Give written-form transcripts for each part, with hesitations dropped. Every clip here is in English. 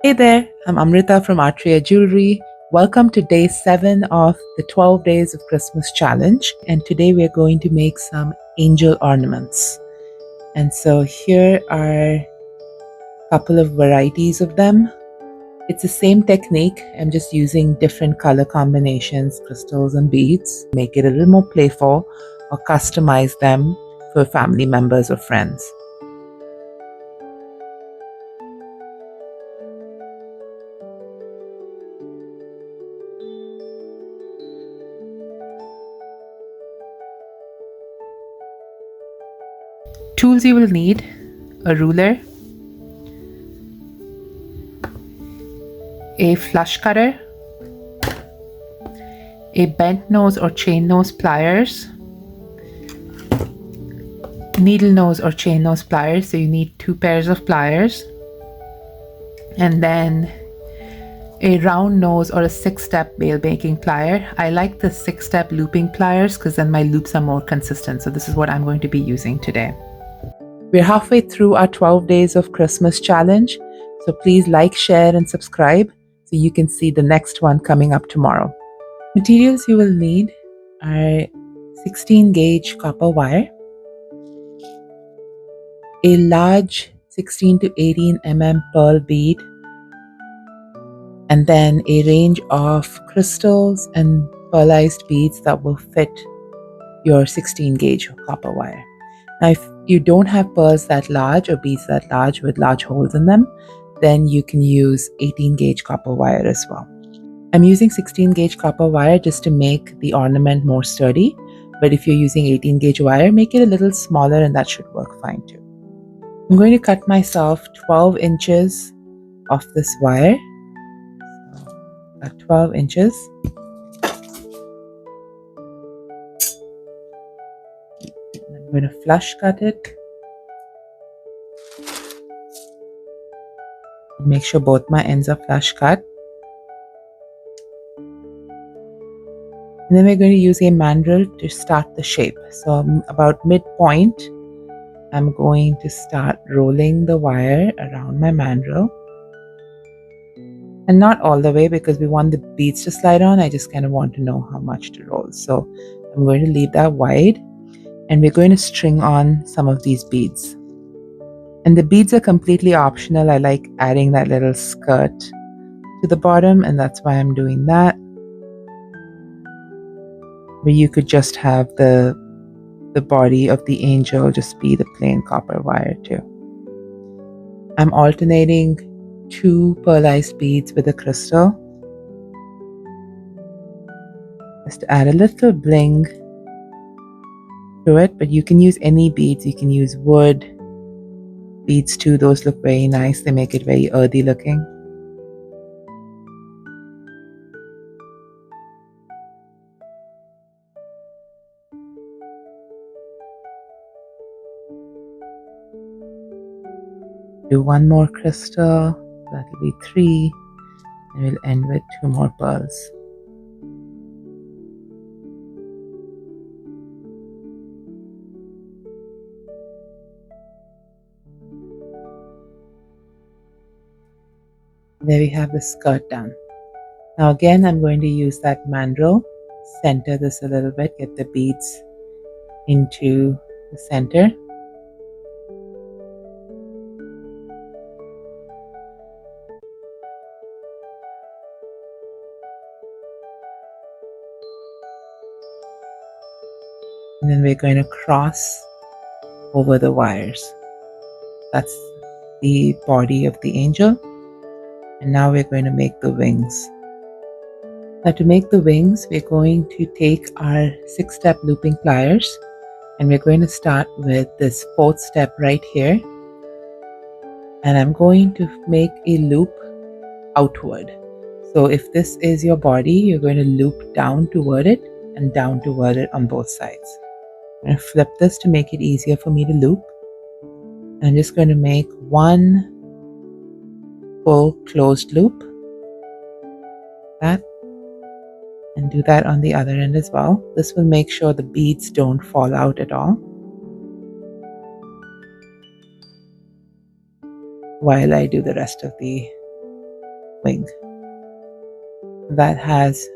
Hey there, I'm Amrita from Atria Jewelry. Welcome to day 7 of the 12 Days of Christmas Challenge. And today we're going to make some angel ornaments. And so here are a couple of varieties of them. It's the same technique. I'm just using different color combinations, crystals and beads. Make it a little more playful or customize them for family members or friends. Tools you will need: a ruler, a flush cutter, a bent nose or chain nose pliers, needle nose or chain nose pliers, so you need 2 pairs of pliers, and then a round nose or a 6-step bail making plier. I like the 6-step looping pliers because then my loops are more consistent, so this is what I'm going to be using today. We're halfway through our 12 Days of Christmas challenge, so please like, share and subscribe so you can see the next one coming up tomorrow. Materials you will need are 16 gauge copper wire, a large 16 to 18 pearl bead, and then a range of crystals and pearlized beads that will fit your 16 gauge copper wire. Now, if you don't have pearls that large or beads that large with large holes in them, then you can use 18 gauge copper wire as well. I'm using 16 gauge copper wire just to make the ornament more sturdy, but if you're using 18 gauge wire, make it a little smaller and that should work fine too. I'm going to cut myself 12 inches of this wire, so 12 inches. I'm going to flush cut it. Make sure both my ends are flush cut. And then we're going to use a mandrel to start the shape. So about midpoint, I'm going to start rolling the wire around my mandrel. And not all the way because we want the beads to slide on. I just kind of want to know how much to roll. So I'm going to leave that wide. And we're going to string on some of these beads. And the beads are completely optional. I like adding that little skirt to the bottom, and that's why I'm doing that. But you could just have the body of the angel just be the plain copper wire too. I'm alternating 2 pearlized beads with a crystal just to add a little bling to it, but you can use any beads. You can use wood beads too. Those look very nice. They make it very earthy looking. Do 1 more crystal, that'll be 3, and we'll end with 2 more pearls. There we have the skirt done. Now again, I'm going to use that mandrel, center this a little bit, get the beads into the center. And then we're going to cross over the wires. That's the body of the angel. And now we're going to make the wings. Now to make the wings, we're going to take our 6-step looping pliers and we're going to start with this 4th step right here. And I'm going to make a loop outward. So if this is your body, you're going to loop down toward it and down toward it on both sides. I'm going to flip this to make it easier for me to loop. I'm just going to make 1 full closed loop, that, and do that on the other end as well. This will make sure the beads don't fall out at all while I do the rest of the wing that has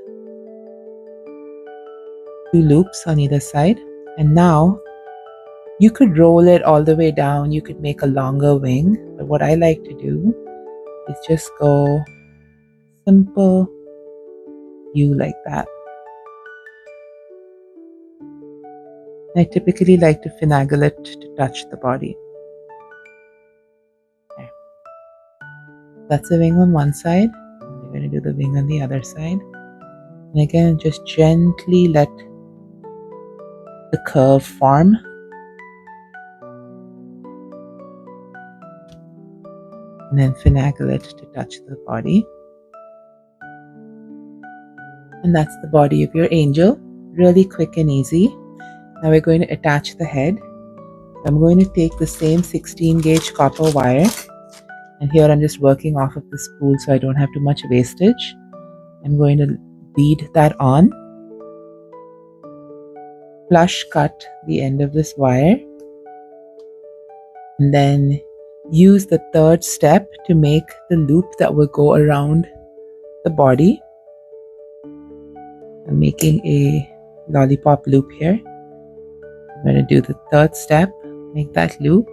2 loops on either side. And now you could roll it all the way down. You could make a longer wing. But what I like to do is just go simple U like that. I typically like to finagle it to touch the body. There. That's the wing on one side. We're going to do the wing on the other side. And again, just gently let the curve form. And then finagle it to touch the body. And that's the body of your angel. Really quick and easy. Now we're going to attach the head. I'm going to take the same 16 gauge copper wire. And here I'm just working off of the spool so I don't have too much wastage. I'm going to bead that on. Flush cut the end of this wire. And then use the third step to make the loop that will go around the body. I'm making a lollipop loop here. I'm going to do the third step, make that loop,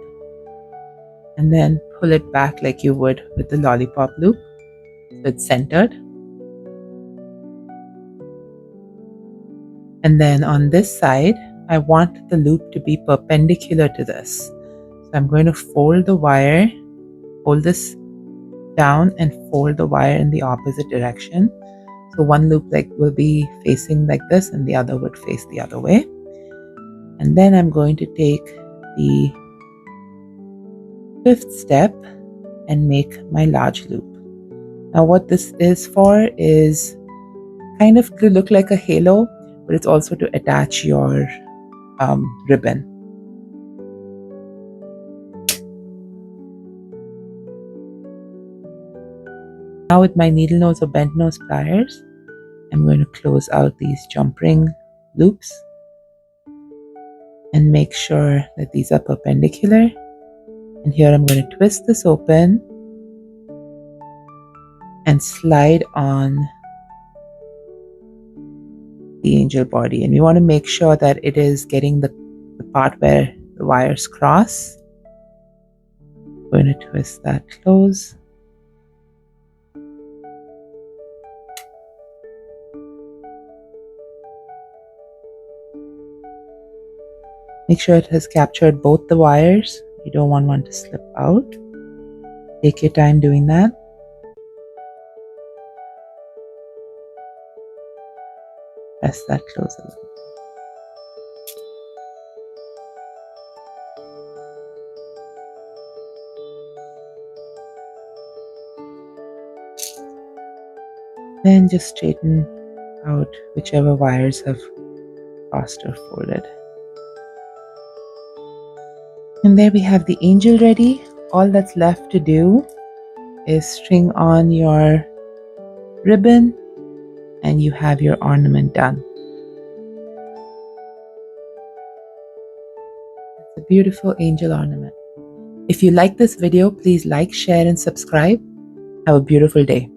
and then pull it back like you would with the lollipop loop so it's centered. And then on this side, I want the loop to be perpendicular to this. So I'm going to fold the wire, hold this down and fold the wire in the opposite direction. So one loop will be facing like this and the other would face the other way. And then I'm going to take the 5th step and make my large loop. Now what this is for is kind of to look like a halo, but it's also to attach your ribbon. Now with my needle nose or bent nose pliers, I'm going to close out these jump ring loops and make sure that these are perpendicular. And here I'm going to twist this open and slide on the angel body. And we want to make sure that it is getting the part where the wires cross. I'm going to twist that close. Make sure it has captured both the wires. You don't want one to slip out. Take your time doing that. Press that close a little. Then just straighten out whichever wires have crossed or folded. And there we have the angel ready. All that's left to do is string on your ribbon and you have your ornament done. It's a beautiful angel ornament. If you like this video, please like, share, and subscribe. Have a beautiful day.